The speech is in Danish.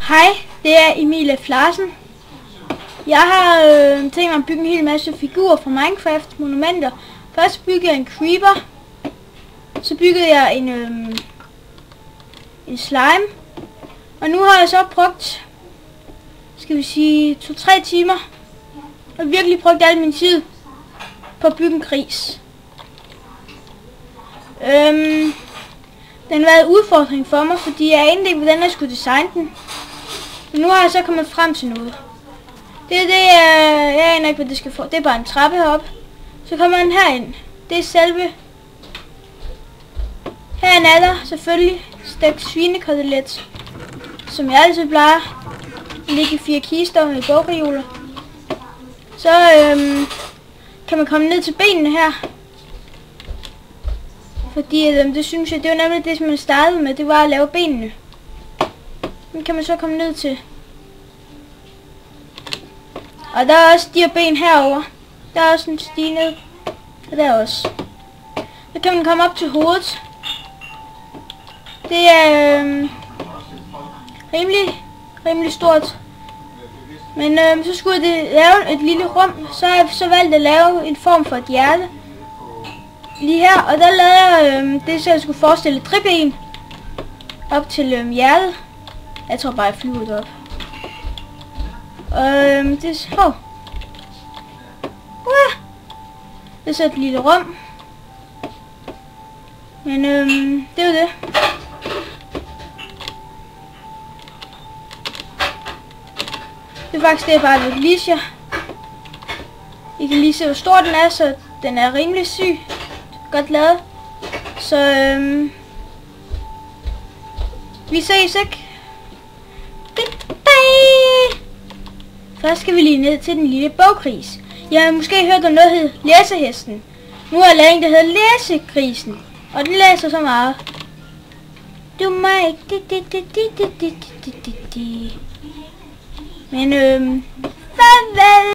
Hej, det er Emilie F. Larsen. Jeg har tænkt mig at bygge en hel masse figurer fra Minecraft, monumenter. Først byggede jeg en creeper. Så byggede jeg en slime. Og nu har jeg så brugt, skal vi sige, 2-3 timer. Og virkelig brugt al min tid på at bygge en gris. Den har været en udfordring for mig, fordi jeg anede ikke, hvordan jeg skulle designe den. Men nu har jeg så kommet frem til noget. Det er det, jeg aner ikke, hvad det skal få. Det er bare en trappe heroppe. Så kommer den herind. Det er selve. Her er der selvfølgelig stegt svinekotelet, som jeg altid plejer. Ligge i 4 kister med bogreoler. Så kan man komme ned til benene her. Fordi det synes jeg, det var nemlig det, som man startede med. Det var at lave benene. Den kan man så komme ned til. Og der er også de her ben herover. Der er også en stige ned. Og der også. Så kan man komme op til hovedet. Det er rimelig stort. Men så skulle det lave et lille rum. Så har jeg så valgt at lave en form for et hjerte. Lige her. Og der lavede jeg det, så jeg skulle forestille 3 ben. Op til hjertet. Jeg tror bare, jeg flyver det op. Det er så... Det er så et lille rum. Men det er jo det. Det er faktisk det, jeg bare vil vise jer. I kan lige se, hvor stor den er, så den er rimelig syg. Godt lavet. Så vi ses, ikke? Først skal vi lige ned til den lille bogkris. Jeg har måske hørt om noget, der hedder læsehesten. Nu har jeg lavet en, der hedder læsegrisen. Og den læser så meget. Du må ikke... Men farvel!